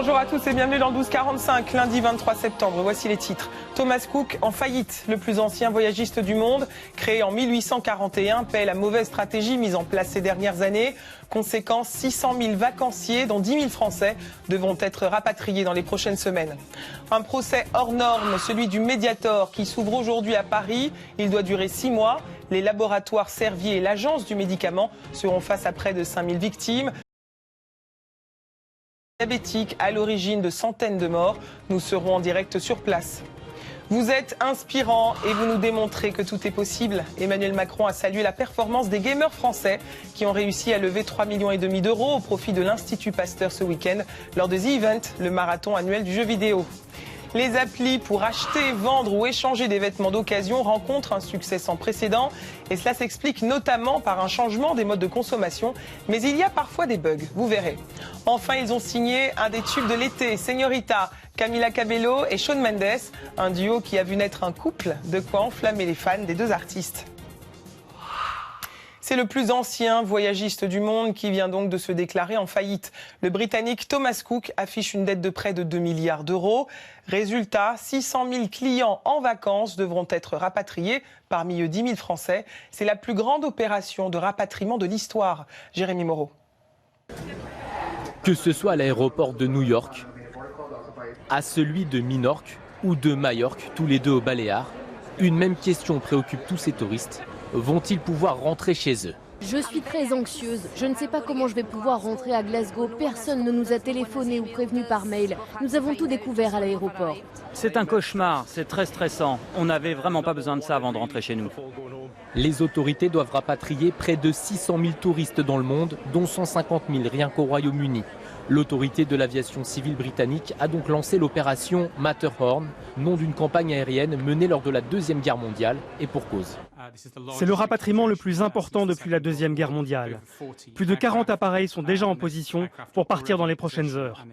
Bonjour à tous et bienvenue dans le 12:45, lundi 23 septembre. Voici les titres. Thomas Cook en faillite. Le plus ancien voyagiste du monde, créé en 1841, paie la mauvaise stratégie mise en place ces dernières années. Conséquence, 600 000 vacanciers, dont 10 000 Français, devront être rapatriés dans les prochaines semaines. Un procès hors norme, celui du Mediator, qui s'ouvre aujourd'hui à Paris. Il doit durer 6 mois. Les laboratoires Servier et l'Agence du médicament seront face à près de 5 000 victimes. Diabétique à l'origine de centaines de morts. Nous serons en direct sur place. Vous êtes inspirant et vous nous démontrez que tout est possible. Emmanuel Macron a salué la performance des gamers français qui ont réussi à lever 3,5 millions d'euros au profit de l'Institut Pasteur ce week-end lors de The Event, le marathon annuel du jeu vidéo. Les applis pour acheter, vendre ou échanger des vêtements d'occasion rencontrent un succès sans précédent et cela s'explique notamment par un changement des modes de consommation, mais il y a parfois des bugs, vous verrez. Enfin, ils ont signé un des tubes de l'été, Señorita, Camila Cabello et Shawn Mendes, un duo qui a vu naître un couple, de quoi enflammer les fans des deux artistes. C'est le plus ancien voyagiste du monde qui vient donc de se déclarer en faillite. Le Britannique Thomas Cook affiche une dette de près de 2 milliards d'euros. Résultat, 600 000 clients en vacances devront être rapatriés, parmi eux 10 000 Français. C'est la plus grande opération de rapatriement de l'histoire. Jérémy Moreau. Que ce soit à l'aéroport de New York, à celui de Minorque ou de Majorque, tous les deux aux Baléares, une même question préoccupe tous ces touristes. Vont-ils pouvoir rentrer chez eux? Je suis très anxieuse. Je ne sais pas comment je vais pouvoir rentrer à Glasgow. Personne ne nous a téléphoné ou prévenu par mail. Nous avons tout découvert à l'aéroport. C'est un cauchemar, c'est très stressant. On n'avait vraiment pas besoin de ça avant de rentrer chez nous. Les autorités doivent rapatrier près de 600 000 touristes dans le monde, dont 150 000 rien qu'au Royaume-Uni. L'autorité de l'aviation civile britannique a donc lancé l'opération Matterhorn, nom d'une campagne aérienne menée lors de la Deuxième Guerre mondiale, et pour cause. C'est le rapatriement le plus important depuis la Deuxième Guerre mondiale. Plus de 40 appareils sont déjà en position pour partir dans les prochaines heures.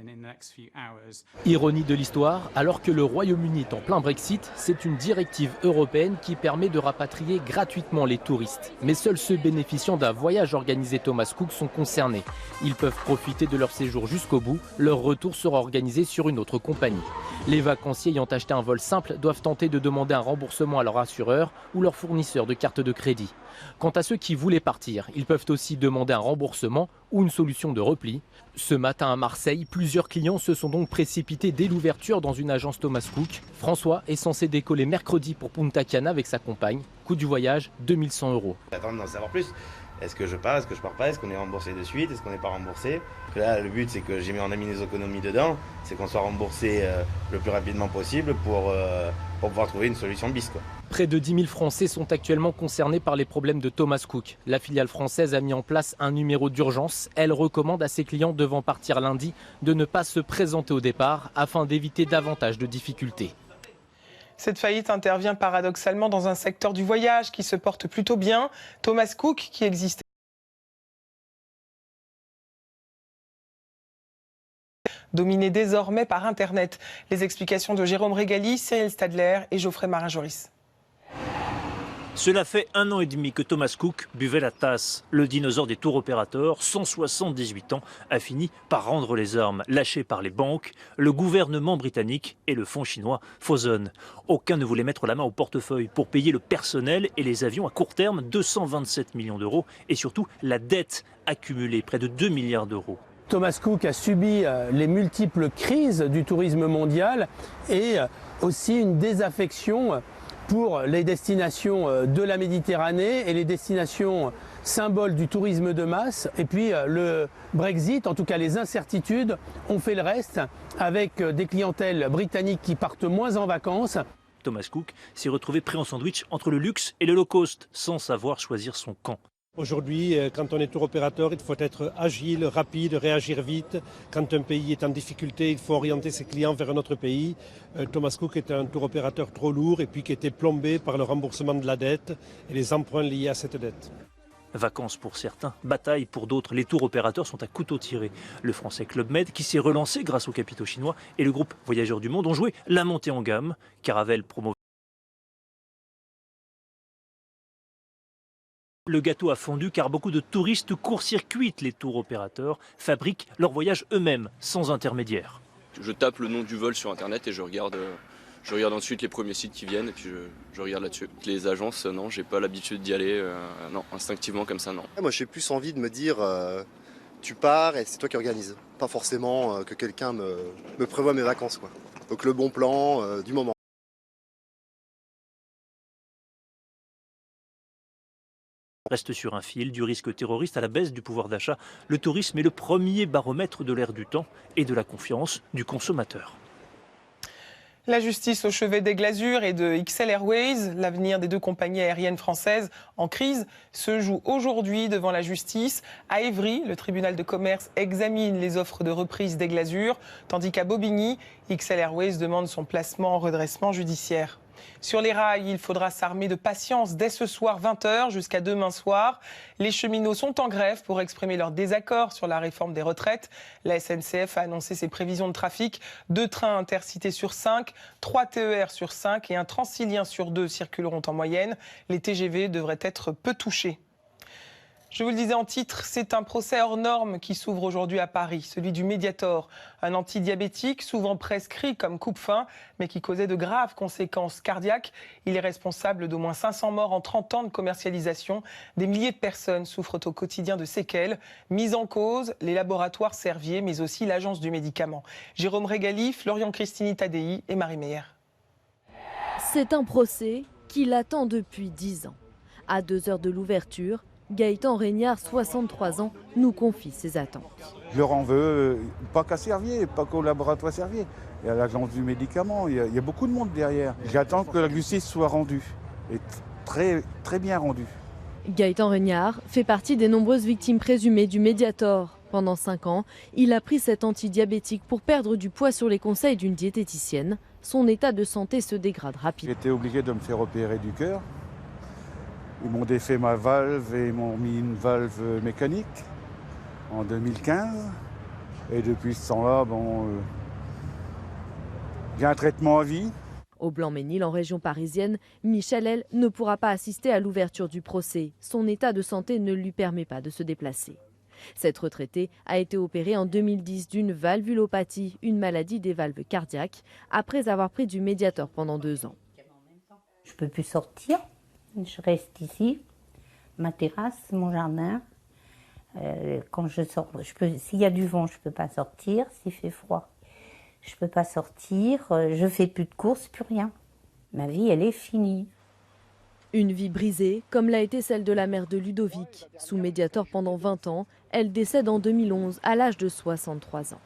Ironie de l'histoire, alors que le Royaume-Uni est en plein Brexit, c'est une directive européenne qui permet de rapatrier gratuitement les touristes. Mais seuls ceux bénéficiant d'un voyage organisé Thomas Cook sont concernés. Ils peuvent profiter de leur séjour jusqu'au bout, leur retour sera organisé sur une autre compagnie. Les vacanciers ayant acheté un vol simple doivent tenter de demander un remboursement à leur assureur ou leur fournisseur de carte de crédit. Quant à ceux qui voulaient partir, ils peuvent aussi demander un remboursement ou une solution de repli. Ce matin à Marseille, plusieurs clients se sont donc précipités dès l'ouverture dans une agence Thomas Cook. François est censé décoller mercredi pour Punta Cana avec sa compagne. Coût du voyage, 2100 €. J'attends d'en savoir plus. Est-ce que je pars, est-ce que je pars pas, est-ce qu'on est remboursé de suite, est-ce qu'on n'est pas remboursé? Là, le but, c'est que on a mis les économies dedans, c'est qu'on soit remboursé le plus rapidement possible pour pouvoir trouver une solution bis, quoi. Près de 10 000 Français sont actuellement concernés par les problèmes de Thomas Cook. La filiale française a mis en place un numéro d'urgence. Elle recommande à ses clients devant partir lundi de ne pas se présenter au départ afin d'éviter davantage de difficultés. Cette faillite intervient paradoxalement dans un secteur du voyage qui se porte plutôt bien. Thomas Cook, qui existait dominé désormais par Internet. Les explications de Jérôme Régali, Cyril Stadler et Geoffrey Marin-Joris. Cela fait 1 an et demi que Thomas Cook buvait la tasse. Le dinosaure des tours opérateurs, 178 ans, a fini par rendre les armes. Lâché par les banques, le gouvernement britannique et le fonds chinois Fosun. Aucun ne voulait mettre la main au portefeuille pour payer le personnel et les avions à court terme, 227 millions d'euros. Et surtout, la dette accumulée, près de 2 milliards d'euros. Thomas Cook a subi les multiples crises du tourisme mondial et aussi une désaffection pour les destinations de la Méditerranée et les destinations symboles du tourisme de masse. Et puis le Brexit, en tout cas les incertitudes, ont fait le reste avec des clientèles britanniques qui partent moins en vacances. Thomas Cook s'est retrouvé pris en sandwich entre le luxe et le low cost, sans savoir choisir son camp. Aujourd'hui, quand on est tour opérateur, il faut être agile, rapide, réagir vite. Quand un pays est en difficulté, il faut orienter ses clients vers un autre pays. Thomas Cook est un tour opérateur trop lourd et puis qui était plombé par le remboursement de la dette et les emprunts liés à cette dette. Vacances pour certains, bataille pour d'autres. Les tours opérateurs sont à couteau tiré. Le français Club Med, qui s'est relancé grâce aux capitaux chinois, et le groupe Voyageurs du Monde ont joué la montée en gamme. Caravelle promo. Le gâteau a fondu car beaucoup de touristes court-circuitent les tours opérateurs, fabriquent leurs voyages eux-mêmes, sans intermédiaire. Je tape le nom du vol sur internet et je regarde ensuite les premiers sites qui viennent et puis je regarde là-dessus. Les agences, non, j'ai pas l'habitude d'y aller, non, instinctivement comme ça, non. Moi j'ai plus envie de me dire tu pars et c'est toi qui organises. Pas forcément que quelqu'un me prévoit mes vacances, quoi. Donc le bon plan du moment. Reste sur un fil, du risque terroriste à la baisse du pouvoir d'achat. Le tourisme est le premier baromètre de l'ère du temps et de la confiance du consommateur. La justice au chevet des Glazures et de XL Airways, l'avenir des deux compagnies aériennes françaises en crise, se joue aujourd'hui devant la justice. À Évry, le tribunal de commerce examine les offres de reprise des Glazures, tandis qu'à Bobigny, XL Airways demande son placement en redressement judiciaire. Sur les rails, il faudra s'armer de patience dès ce soir 20h jusqu'à demain soir. Les cheminots sont en grève pour exprimer leur désaccord sur la réforme des retraites. La SNCF a annoncé ses prévisions de trafic. 2 trains intercités sur 5, 3 TER sur 5 et un Transilien sur 2 circuleront en moyenne. Les TGV devraient être peu touchés. Je vous le disais en titre, c'est un procès hors norme qui s'ouvre aujourd'hui à Paris, celui du Mediator, un antidiabétique souvent prescrit comme coupe-faim, mais qui causait de graves conséquences cardiaques. Il est responsable d'au moins 500 morts en 30 ans de commercialisation. Des milliers de personnes souffrent au quotidien de séquelles. Mise en cause, les laboratoires Servier, mais aussi l'Agence du médicament. Jérôme Régali, Florian Cristini Tadei et Marie Meyer. C'est un procès qui l'attend depuis 10 ans. À 2 heures de l'ouverture, Gaëtan Régnard, 63 ans, nous confie ses attentes. Je leur en veux, pas qu'à Servier, pas qu'au laboratoire Servier. Et à l'Agence du médicament, il y a beaucoup de monde derrière. J'attends que la justice soit rendue, et très, très bien rendue. Gaëtan Régnard fait partie des nombreuses victimes présumées du Mediator. Pendant 5 ans, il a pris cet antidiabétique pour perdre du poids sur les conseils d'une diététicienne. Son état de santé se dégrade rapidement. J'étais obligé de me faire opérer du cœur. Ils m'ont défait ma valve et ils m'ont mis une valve mécanique en 2015. Et depuis ce temps-là, j'ai un traitement à vie. Au Blanc-Ménil, en région parisienne, Michel L. ne pourra pas assister à l'ouverture du procès. Son état de santé ne lui permet pas de se déplacer. Cette retraitée a été opérée en 2010 d'une valvulopathie, une maladie des valves cardiaques, après avoir pris du Mediator pendant 2 ans. Je ne peux plus sortir. Je reste ici, ma terrasse, mon jardin. Quand je sors, s'il y a du vent, je ne peux pas sortir. S'il fait froid, je ne peux pas sortir. Je ne fais plus de courses, plus rien. Ma vie, elle est finie. Une vie brisée, comme l'a été celle de la mère de Ludovic. Sous Mediator pendant 20 ans, elle décède en 2011 à l'âge de 63 ans.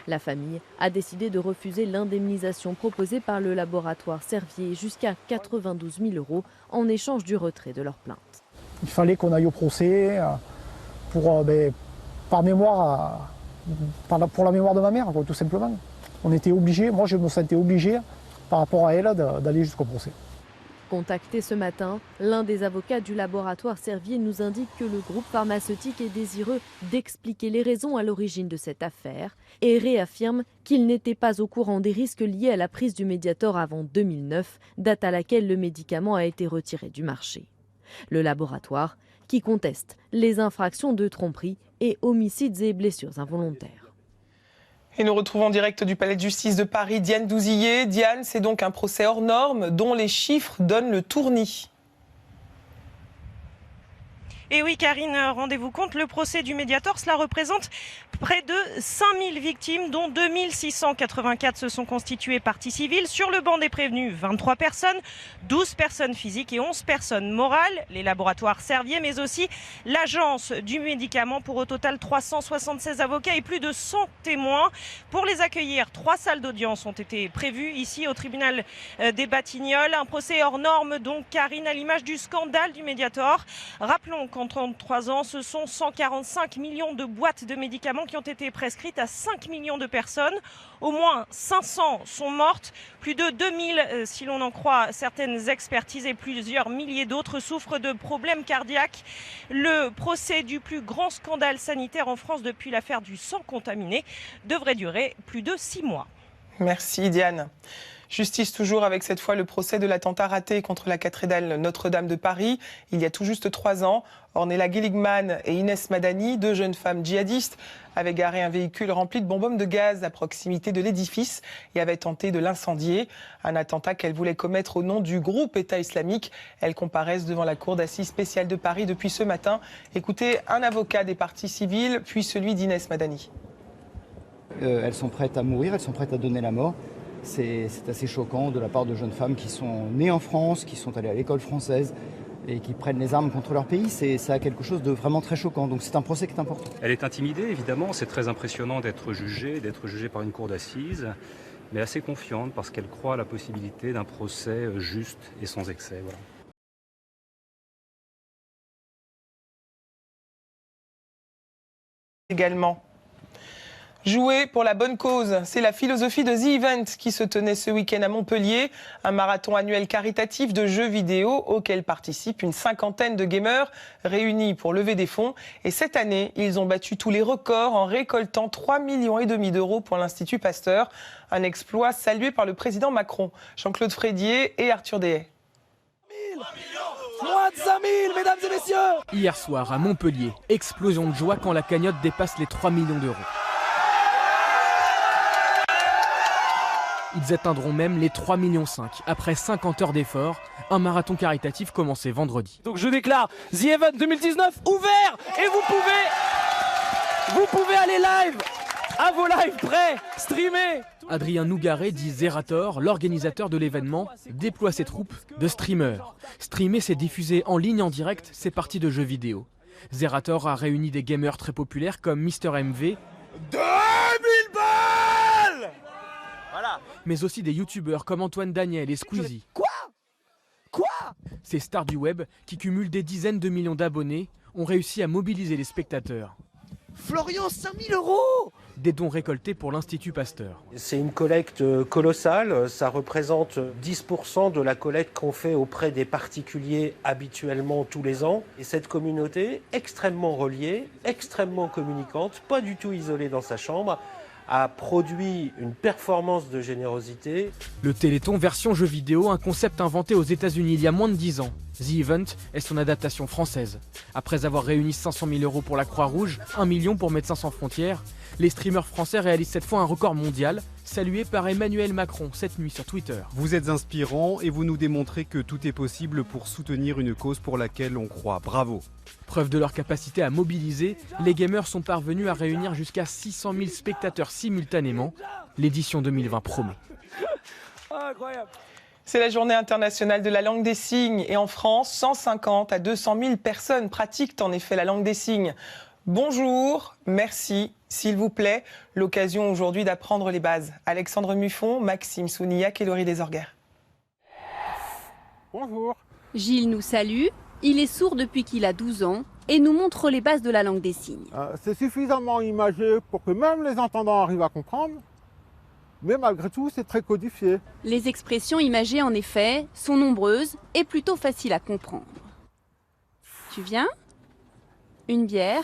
La famille a décidé de refuser l'indemnisation proposée par le laboratoire Servier jusqu'à 92 000 € en échange du retrait de leur plainte. Il fallait qu'on aille au procès pour la mémoire de ma mère, tout simplement. On était obligés, moi je me sentais obligé par rapport à elle d'aller jusqu'au procès. Contacté ce matin, l'un des avocats du laboratoire Servier nous indique que le groupe pharmaceutique est désireux d'expliquer les raisons à l'origine de cette affaire et réaffirme qu'il n'était pas au courant des risques liés à la prise du Mediator avant 2009, date à laquelle le médicament a été retiré du marché. Le laboratoire qui conteste les infractions de tromperie et homicides et blessures involontaires. Et nous retrouvons en direct du Palais de Justice de Paris Diane Douzillet. Diane, c'est donc un procès hors norme dont les chiffres donnent le tournis. Et oui, Karine, rendez-vous compte, le procès du Mediator, cela représente près de 5000 victimes, dont 2684 se sont constituées partie civile. Sur le banc des prévenus, 23 personnes, 12 personnes physiques et 11 personnes morales. Les laboratoires Servier, mais aussi l'Agence du médicament, pour au total 376 avocats et plus de 100 témoins. Pour les accueillir, 3 salles d'audience ont été prévues ici au tribunal des Batignolles. Un procès hors norme, donc, Karine, à l'image du scandale du Mediator. Rappelons qu'en 33 ans, ce sont 145 millions de boîtes de médicaments qui ont été prescrites à 5 millions de personnes. Au moins 500 sont mortes, plus de 2000 si l'on en croit certaines expertises, et plusieurs milliers d'autres souffrent de problèmes cardiaques. Le procès du plus grand scandale sanitaire en France depuis l'affaire du sang contaminé devrait durer plus de 6 mois. Merci Diane. Justice toujours avec cette fois le procès de l'attentat raté contre la cathédrale Notre-Dame de Paris il y a tout juste 3 ans. Ornella Guilligman et Inès Madani, 2 jeunes femmes djihadistes, avaient garé un véhicule rempli de bonbonnes de gaz à proximité de l'édifice et avaient tenté de l'incendier. Un attentat qu'elles voulaient commettre au nom du groupe État islamique. Elles comparaissent devant la cour d'assises spéciale de Paris depuis ce matin. Écoutez un avocat des parties civiles, puis celui d'Inès Madani. Elles sont prêtes à mourir, elles sont prêtes à donner la mort. C'est assez choquant de la part de jeunes femmes qui sont nées en France, qui sont allées à l'école française et qui prennent les armes contre leur pays. Ça a quelque chose de vraiment très choquant. Donc c'est un procès qui est important. Elle est intimidée, évidemment. C'est très impressionnant d'être jugée par une cour d'assises, mais assez confiante parce qu'elle croit à la possibilité d'un procès juste et sans excès. Voilà. Également. Jouer pour la bonne cause, c'est la philosophie de The Event qui se tenait ce week-end à Montpellier, un marathon annuel caritatif de jeux vidéo auquel participent une 50aine de gamers réunis pour lever des fonds. Et cette année, ils ont battu tous les records en récoltant 3,5 millions d'euros pour l'Institut Pasteur. Un exploit salué par le président Macron, Jean-Claude Frédier et Arthur Dehaye. Moins de 5 000, mesdames et messieurs! Hier soir à Montpellier, explosion de joie quand la cagnotte dépasse les 3 millions d'euros. Ils atteindront même les 3,5 millions après 50 heures d'efforts. Un marathon caritatif commencé vendredi. Donc je déclare The Event 2019 ouvert et vous pouvez aller live, à vos lives prêts, streamer. Adrien Nougaret, dit Zerator, l'organisateur de l'événement, déploie ses troupes de streamers. Streamer, c'est diffuser en ligne en direct ses parties de jeux vidéo. Zerator a réuni des gamers très populaires comme Mister MV. 2000 balles! Voilà. Mais aussi des youtubeurs comme Antoine Daniel et Squeezie. Quoi? Ces stars du web, qui cumulent des dizaines de millions d'abonnés, ont réussi à mobiliser les spectateurs. Florian, 5 000 €! Des dons récoltés pour l'Institut Pasteur. C'est une collecte colossale, ça représente 10% de la collecte qu'on fait auprès des particuliers habituellement tous les ans. Et cette communauté, extrêmement reliée, extrêmement communicante, pas du tout isolée dans sa chambre, a produit une performance de générosité. Le Téléthon version jeu vidéo, un concept inventé aux États-Unis il y a moins de 10 ans. The Event est son adaptation française. Après avoir réuni 500 000 € pour la Croix-Rouge, 1 million pour Médecins sans frontières, les streamers français réalisent cette fois un record mondial, salué par Emmanuel Macron cette nuit sur Twitter. Vous êtes inspirants et vous nous démontrez que tout est possible pour soutenir une cause pour laquelle on croit. Bravo. Preuve de leur capacité à mobiliser, les gamers sont parvenus à réunir jusqu'à 600 000 spectateurs simultanément. L'édition 2020 promet. Incroyable. C'est la journée internationale de la langue des signes et en France, 150 à 200 000 personnes pratiquent en effet la langue des signes. Bonjour, merci, s'il vous plaît. L'occasion aujourd'hui d'apprendre les bases. Alexandre Muffon, Maxime Sounillac et Laurie Desorgues. Bonjour. Gilles nous salue. Il est sourd depuis qu'il a 12 ans et nous montre les bases de la langue des signes. C'est suffisamment imagé pour que même les entendants arrivent à comprendre. Mais malgré tout, c'est très codifié. Les expressions imagées, en effet, sont nombreuses et plutôt faciles à comprendre. Tu viens? Une bière?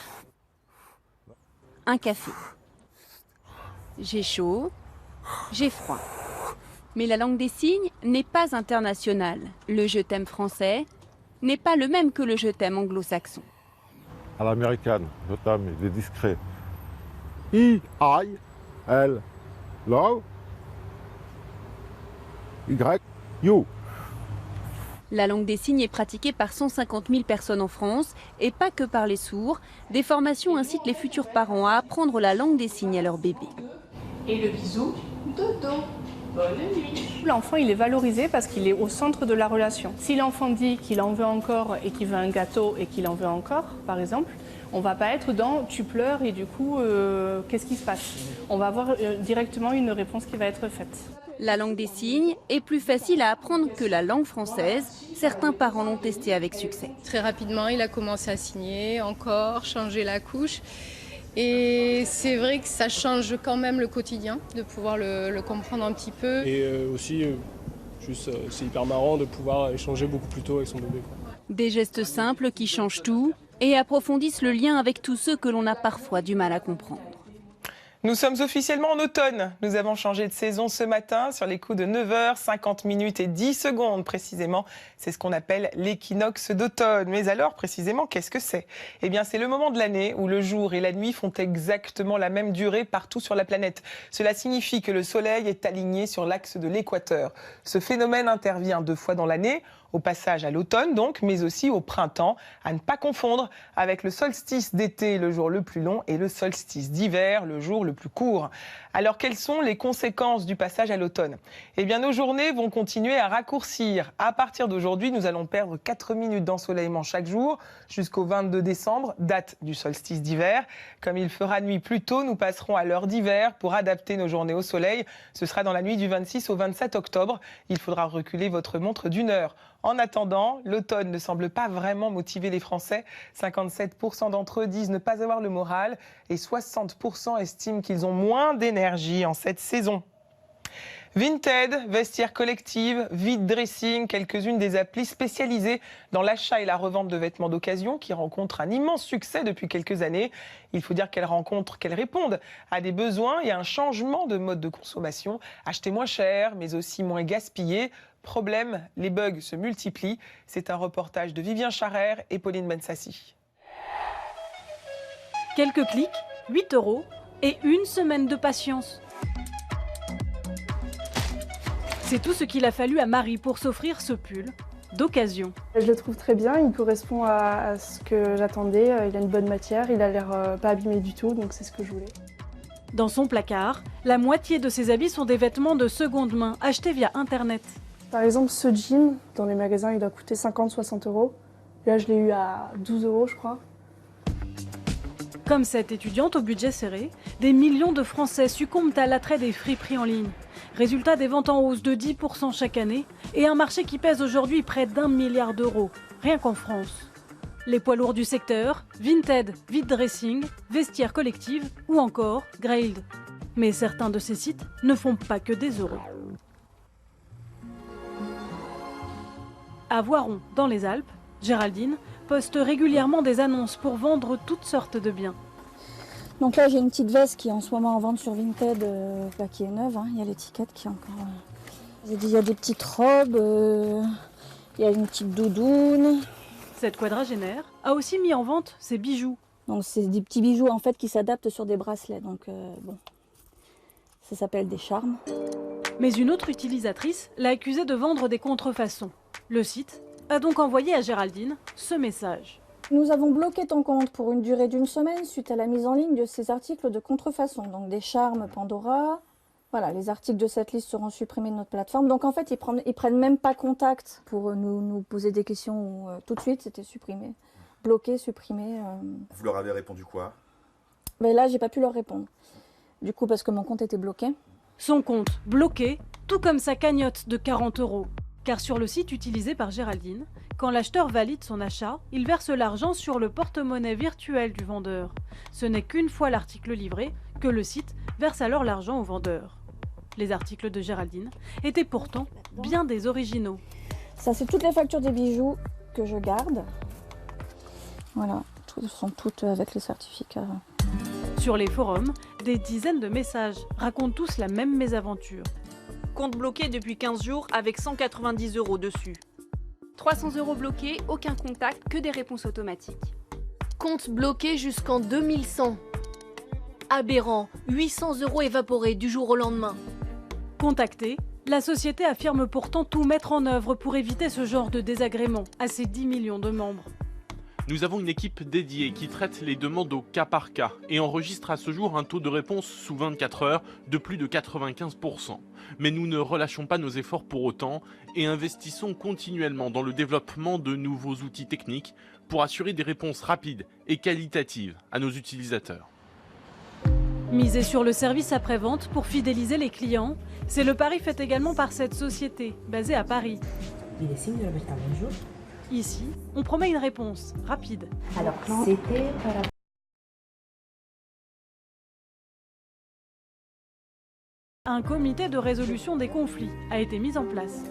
Un café? J'ai chaud? J'ai froid. Mais la langue des signes n'est pas internationale. Le je t'aime français n'est pas le même que le je t'aime anglo-saxon. À l'américaine, je t'aime, il est discret. I, L. Love, Y, you. La langue des signes est pratiquée par 150 000 personnes en France et pas que par les sourds. Des formations incitent les futurs parents à apprendre la langue des signes à leur bébé. Et le bisou, dodo. Bonne nuit. L'enfant, il est valorisé parce qu'il est au centre de la relation. Si l'enfant dit qu'il en veut encore et qu'il veut un gâteau et qu'il en veut encore, par exemple, on ne va pas être dans « tu pleures et du coup, qu'est-ce qui se passe ?» On va avoir directement une réponse qui va être faite. La langue des signes est plus facile à apprendre que la langue française. Certains parents l'ont testé avec succès. Très rapidement, il a commencé à signer, encore, changer la couche. Et c'est vrai que ça change quand même le quotidien, de pouvoir le comprendre un petit peu. Et aussi, c'est hyper marrant de pouvoir échanger beaucoup plus tôt avec son bébé. Des gestes simples qui changent tout et approfondissent le lien avec tous ceux que l'on a parfois du mal à comprendre. Nous sommes officiellement en automne. Nous avons changé de saison ce matin sur les coups de 9h, 50 minutes et 10 secondes précisément. C'est ce qu'on appelle l'équinoxe d'automne. Mais alors, précisément, qu'est-ce que c'est? Eh bien, c'est le moment de l'année où le jour et la nuit font exactement la même durée partout sur la planète. Cela signifie que le soleil est aligné sur l'axe de l'équateur. Ce phénomène intervient 2 fois dans l'année, au passage à l'automne donc, mais aussi au printemps, à ne pas confondre avec le solstice d'été, le jour le plus long, et le solstice d'hiver, le jour le plus court. Alors, quelles sont les conséquences du passage à l'automne? Eh bien, nos journées vont continuer à raccourcir. À partir d'aujourd'hui, nous allons perdre 4 minutes d'ensoleillement chaque jour jusqu'au 22 décembre, date du solstice d'hiver. Comme il fera nuit plus tôt, nous passerons à l'heure d'hiver pour adapter nos journées au soleil. Ce sera dans la nuit du 26 au 27 octobre. Il faudra reculer votre montre d'1 heure. En attendant, l'automne ne semble pas vraiment motiver les Français. 57% d'entre eux disent ne pas avoir le moral et 60% estiment qu'ils ont moins d'énergie en cette saison. Vinted, vestiaire collective, vide dressing, quelques-unes des applis spécialisées dans l'achat et la revente de vêtements d'occasion qui rencontrent un immense succès depuis quelques années. Il faut dire qu'elles répondent à des besoins et à un changement de mode de consommation. Acheter moins cher, mais aussi moins gaspillé. Problème, les bugs se multiplient. C'est un reportage de Vivien Charrère et Pauline Bensassi. Quelques clics, 8 € et une semaine de patience. C'est tout ce qu'il a fallu à Marie pour s'offrir ce pull d'occasion. Je le trouve très bien, il correspond à ce que j'attendais, il a une bonne matière, il a l'air pas abîmé du tout, donc c'est ce que je voulais. Dans son placard, la moitié de ses habits sont des vêtements de seconde main achetés via Internet. Par exemple, ce jean, dans les magasins, il doit coûter 50-60 €. Là, je l'ai eu à 12 € je crois. Comme cette étudiante au budget serré, des millions de Français succombent à l'attrait des friperies en ligne. Résultat des ventes en hausse de 10% chaque année et un marché qui pèse aujourd'hui près d'1 milliard d'euros, rien qu'en France. Les poids lourds du secteur, Vinted, Vide Dressing, Vestiaire Collective ou encore Grailed. Mais certains de ces sites ne font pas que des euros. À Voiron, dans les Alpes, Géraldine poste régulièrement des annonces pour vendre toutes sortes de biens. Donc là, j'ai une petite veste qui est en ce moment en vente sur Vinted, qui est neuve. Il y a l'étiquette qui est encore... Il y a des petites robes, il y a une petite doudoune. Cette quadragénaire a aussi mis en vente ses bijoux. Donc c'est des petits bijoux en fait qui s'adaptent sur des bracelets. Donc bon, ça s'appelle des charmes. Mais une autre utilisatrice l'a accusée de vendre des contrefaçons. Le site a donc envoyé à Géraldine ce message. Nous avons bloqué ton compte pour une durée d'1 semaine suite à la mise en ligne de ces articles de contrefaçon. Donc des charmes Pandora. Voilà, les articles de cette liste seront supprimés de notre plateforme. Donc en fait, ils prennent même pas contact pour nous poser des questions. Tout de suite, c'était supprimé. Bloqué, supprimé. Vous leur avez répondu quoi? Mais là, j'ai pas pu leur répondre. Du coup, parce que mon compte était bloqué. Son compte bloqué, tout comme sa cagnotte de 40 €. Car sur le site utilisé par Géraldine, quand l'acheteur valide son achat, il verse l'argent sur le porte-monnaie virtuel du vendeur. Ce n'est qu'une fois l'article livré que le site verse alors l'argent au vendeur. Les articles de Géraldine étaient pourtant bien des originaux. Ça, c'est toutes les factures des bijoux que je garde. Voilà, elles sont toutes avec les certificats. Sur les forums, des dizaines de messages racontent tous la même mésaventure. Compte bloqué depuis 15 jours avec 190 € dessus. 300 € bloqués, aucun contact, que des réponses automatiques. Compte bloqué jusqu'en 2100. Aberrant, 800 € évaporés du jour au lendemain. Contactée, la société affirme pourtant tout mettre en œuvre pour éviter ce genre de désagrément à ses 10 millions de membres. Nous avons une équipe dédiée qui traite les demandes au cas par cas et enregistre à ce jour un taux de réponse sous 24 heures de plus de 95%. Mais nous ne relâchons pas nos efforts pour autant et investissons continuellement dans le développement de nouveaux outils techniques pour assurer des réponses rapides et qualitatives à nos utilisateurs. Miser sur le service après-vente pour fidéliser les clients, c'est le pari fait également par cette société basée à Paris. Ici, on promet une réponse rapide. Alors, c'était... Un comité de résolution des conflits a été mis en place.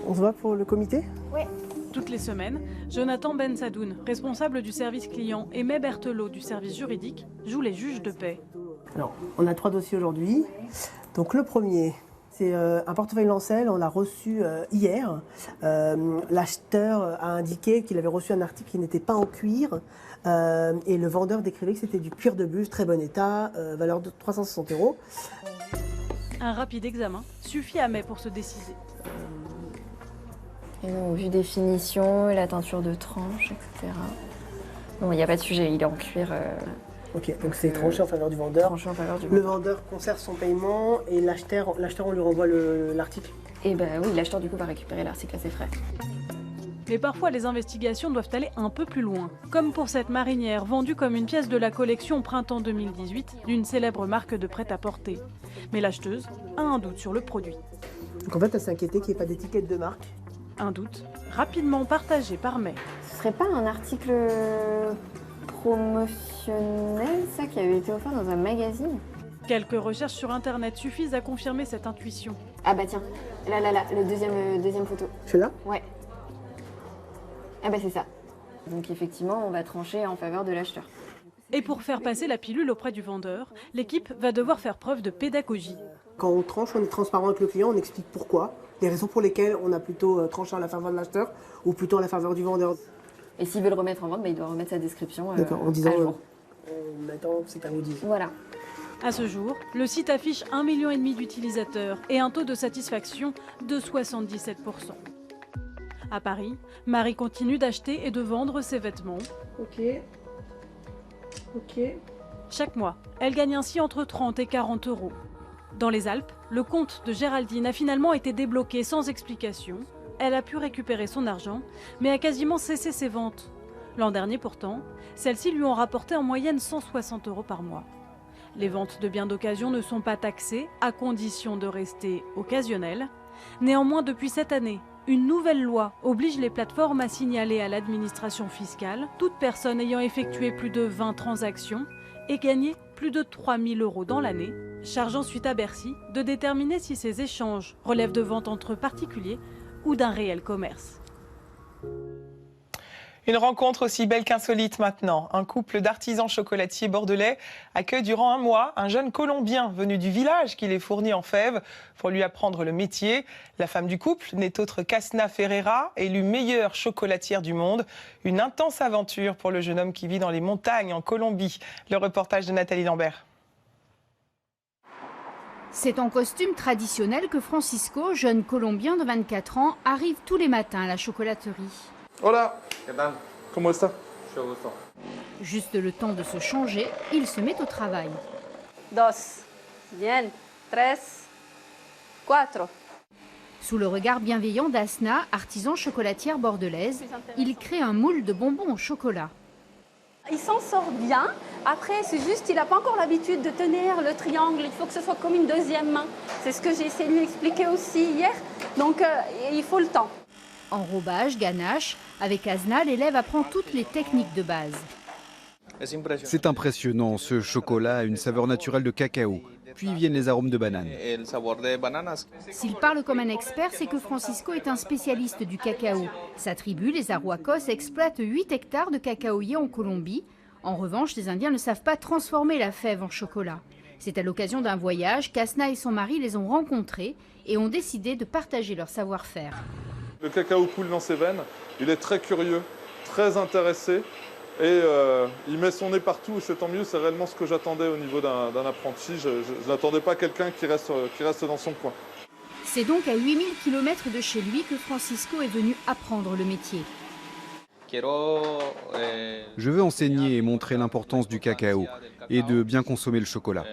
On se voit pour le comité? Oui. Toutes les semaines, Jonathan Bensadoun, responsable du service client, et May Berthelot du service juridique, jouent les juges de paix. Alors, on a 3 dossiers aujourd'hui. Donc le premier, c'est un portefeuille Lancel, on l'a reçu hier. L'acheteur a indiqué qu'il avait reçu un article qui n'était pas en cuir et le vendeur décrivait que c'était du cuir de bûche, très bon état, valeur de 360 €. Un rapide examen suffit à Mai pour se décider. Et donc, vu des finitions, la teinture de tranche, etc. Bon, il n'y a pas de sujet, il est en cuir. Ok, donc c'est tranché en faveur du vendeur. Tranché en faveur du Le vendeur. vendeur conserve son paiement et l'acheteur, on lui renvoie l'article. Et ben oui, l'acheteur du coup va récupérer l'article à ses frais. Mais parfois, les investigations doivent aller un peu plus loin. Comme pour cette marinière vendue comme une pièce de la collection Printemps 2018 d'une célèbre marque de prêt-à-porter. Mais l'acheteuse a un doute sur le produit. Donc en fait, elle s'est inquiétée qu'il n'y ait pas d'étiquette de marque. Un doute rapidement partagé par Mai. Ce serait pas un article promotionnel, ça, qui avait été offert dans un magazine? Quelques recherches sur internet suffisent à confirmer cette intuition. Ah bah tiens, là, le deuxième photo. Celui-là? Ouais. Ah bah c'est ça. Donc effectivement, on va trancher en faveur de l'acheteur. Et pour faire passer la pilule auprès du vendeur, l'équipe va devoir faire preuve de pédagogie. Quand on tranche, on est transparent avec le client, on explique pourquoi, les raisons pour lesquelles on a plutôt tranché en la faveur de l'acheteur ou plutôt en la faveur du vendeur. Et s'il veut le remettre en vente, bah, il doit remettre sa description D'accord, en disant à jour. maintenant c'est à vous dire. Voilà. À ce jour, le site affiche 1,5 million d'utilisateurs et un taux de satisfaction de 77%. À Paris, Marie continue d'acheter et de vendre ses vêtements. Ok. Chaque mois, elle gagne ainsi entre 30 et 40 €. Dans les Alpes, le compte de Géraldine a finalement été débloqué sans explication. Elle a pu récupérer son argent, mais a quasiment cessé ses ventes. L'an dernier pourtant, celles-ci lui ont rapporté en moyenne 160 € par mois. Les ventes de biens d'occasion ne sont pas taxées, à condition de rester occasionnelles. Néanmoins, depuis cette année, une nouvelle loi oblige les plateformes à signaler à l'administration fiscale toute personne ayant effectué plus de 20 transactions et gagné plus de 3 000 € dans l'année, charge ensuite à Bercy de déterminer si ces échanges relèvent de ventes entre particuliers ou d'un réel commerce. Une rencontre aussi belle qu'insolite maintenant. Un couple d'artisans chocolatiers bordelais accueille durant un mois un jeune Colombien venu du village qui les fournit en fèves pour lui apprendre le métier. La femme du couple n'est autre qu'Asna Ferreira, élue meilleure chocolatière du monde. Une intense aventure pour le jeune homme qui vit dans les montagnes en Colombie. Le reportage de Nathalie Lambert. C'est en costume traditionnel que Francisco, jeune Colombien de 24 ans, arrive tous les matins à la chocolaterie. Hola, comment está? Juste le temps de se changer, il se met au travail. 2, bien, 3, 4. Sous le regard bienveillant d'Asna, artisan chocolatière bordelaise, il crée un moule de bonbons au chocolat. Il s'en sort bien. Après, c'est juste, il n'a pas encore l'habitude de tenir le triangle. Il faut que ce soit comme une deuxième main. C'est ce que j'ai essayé de lui expliquer aussi hier. Donc, il faut le temps. Enrobage, ganache, avec Asna, l'élève apprend toutes les techniques de base. C'est impressionnant, ce chocolat a une saveur naturelle de cacao. Puis viennent les arômes de banane. S'il parle comme un expert, c'est que Francisco est un spécialiste du cacao. Sa tribu, les Arhuacos, exploite 8 hectares de cacaoyers en Colombie. En revanche, les Indiens ne savent pas transformer la fève en chocolat. C'est à l'occasion d'un voyage qu'Asna et son mari les ont rencontrés et ont décidé de partager leur savoir-faire. Le cacao coule dans ses veines, il est très curieux, très intéressé et il met son nez partout et c'est tant mieux, c'est réellement ce que j'attendais au niveau d'un apprenti. Je n'attendais pas quelqu'un qui reste dans son coin. C'est donc à 8000 km de chez lui que Francisco est venu apprendre le métier. Je veux enseigner et montrer l'importance du cacao et de bien consommer le chocolat.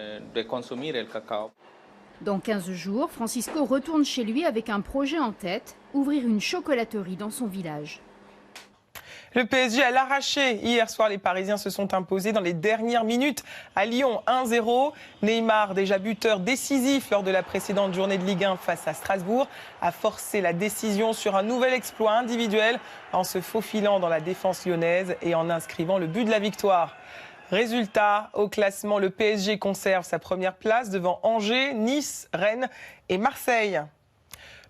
Dans 15 jours, Francisco retourne chez lui avec un projet en tête, ouvrir une chocolaterie dans son village. Le PSG à l'arraché. Hier soir, les Parisiens se sont imposés dans les dernières minutes à Lyon 1-0. Neymar, déjà buteur décisif lors de la précédente journée de Ligue 1 face à Strasbourg, a forcé la décision sur un nouvel exploit individuel en se faufilant dans la défense lyonnaise et en inscrivant le but de la victoire. Résultat, au classement, le PSG conserve sa première place devant Angers, Nice, Rennes et Marseille.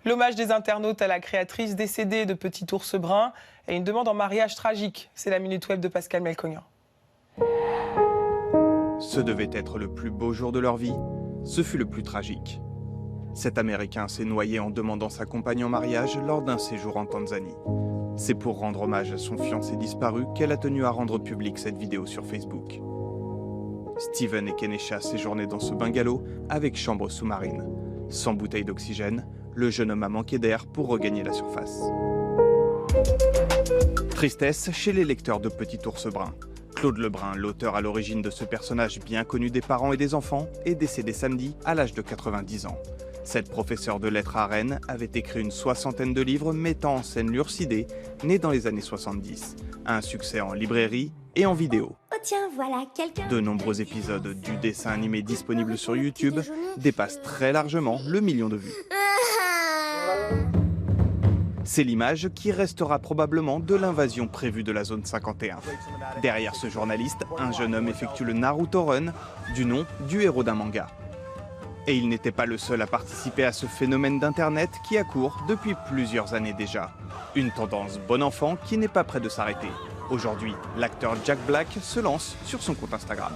L'hommage des internautes à la créatrice décédée de Petit Ours Brun et une demande en mariage tragique. C'est la Minute Web de Pascal Melconian. Ce devait être le plus beau jour de leur vie, ce fut le plus tragique. Cet Américain s'est noyé en demandant sa compagne en mariage lors d'un séjour en Tanzanie. C'est pour rendre hommage à son fiancé disparu qu'elle a tenu à rendre publique cette vidéo sur Facebook. Steven et Kenesha séjournaient dans ce bungalow avec chambre sous-marine. Sans bouteille d'oxygène, le jeune homme a manqué d'air pour regagner la surface. Tristesse chez les lecteurs de Petit Ours Brun. Claude Lebrun, l'auteur à l'origine de ce personnage bien connu des parents et des enfants, est décédé samedi à l'âge de 90 ans. Cette professeure de lettres à Rennes avait écrit une 60aine de livres mettant en scène l'Ursidé, né dans les années 70. Un succès en librairie et en vidéo. Oh tiens, voilà quelqu'un. De nombreux épisodes du dessin animé disponible sur YouTube dépassent très largement le million de vues. C'est l'image qui restera probablement de l'invasion prévue de la zone 51. Derrière ce journaliste, un jeune homme effectue le Naruto Run, du nom du héros d'un manga. Et il n'était pas le seul à participer à ce phénomène d'internet qui accourt depuis plusieurs années déjà. Une tendance bon enfant qui n'est pas près de s'arrêter. Aujourd'hui, l'acteur Jack Black se lance sur son compte Instagram.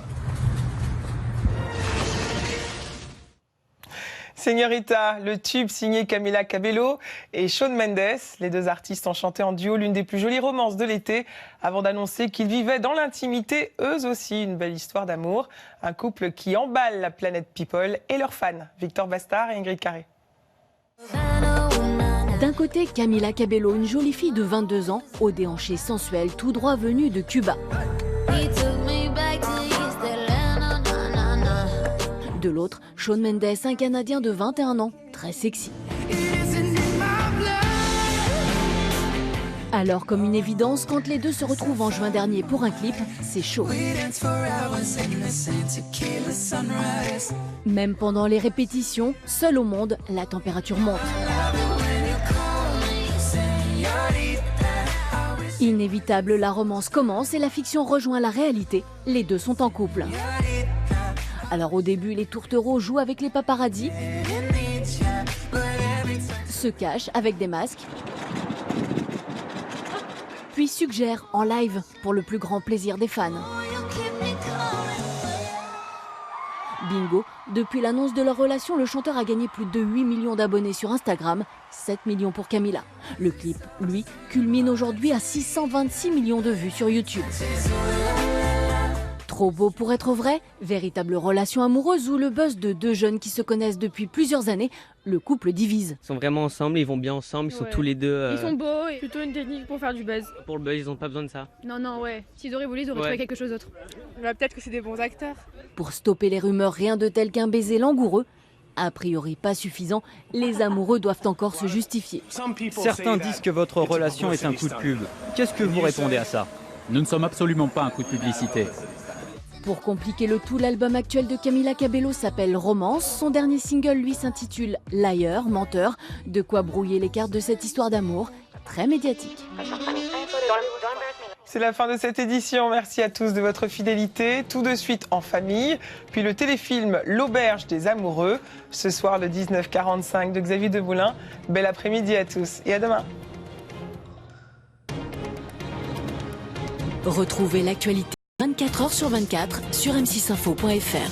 Señorita, le tube signé Camila Cabello et Shawn Mendes. Les deux artistes ont chanté en duo l'une des plus jolies romances de l'été avant d'annoncer qu'ils vivaient dans l'intimité, eux aussi, une belle histoire d'amour. Un couple qui emballe la planète People et leurs fans. Victor Bastard et Ingrid Carré. D'un côté, Camila Cabello, une jolie fille de 22 ans, au déhanché sensuel, tout droit venue de Cuba. De l'autre, Shawn Mendes, un Canadien de 21 ans, très sexy. Alors, comme une évidence, quand les deux se retrouvent en juin dernier pour un clip, c'est chaud. Même pendant les répétitions, seul au monde, la température monte. Inévitable, la romance commence et la fiction rejoint la réalité. Les deux sont en couple. Alors au début, les tourtereaux jouent avec les paparazzis, se cachent avec des masques, puis suggèrent en live pour le plus grand plaisir des fans. Bingo, depuis l'annonce de leur relation, le chanteur a gagné plus de 8 millions d'abonnés sur Instagram, 7 millions pour Camila. Le clip, lui, culmine aujourd'hui à 626 millions de vues sur YouTube. Trop beau pour être vrai? Véritable relation amoureuse ou le buzz de deux jeunes qui se connaissent depuis plusieurs années? Le couple divise. Ils sont vraiment ensemble, ils vont bien ensemble, ils sont tous les deux... Ils sont beaux, et plutôt une technique pour faire du buzz. Pour le buzz, ils n'ont pas besoin de ça. Non, ouais. S'ils auraient voulu, ils auraient trouvé quelque chose d'autre. Peut-être que c'est des bons acteurs. Pour stopper les rumeurs, rien de tel qu'un baiser langoureux. A priori pas suffisant, les amoureux doivent encore se justifier. Certains disent que votre relation est un coup de pub. Qu'est-ce que vous répondez à ça? Nous ne sommes absolument pas un coup de publicité. Pour compliquer le tout, l'album actuel de Camila Cabello s'appelle Romance. Son dernier single, lui, s'intitule Liar, menteur. De quoi brouiller les cartes de cette histoire d'amour, très médiatique. C'est la fin de cette édition. Merci à tous de votre fidélité. Tout de suite en famille, puis le téléfilm L'Auberge des Amoureux. Ce soir, le 19h45 de Xavier Demoulin. Bel après-midi à tous et à demain. Retrouvez l'actualité 24h sur 24 sur m6info.fr.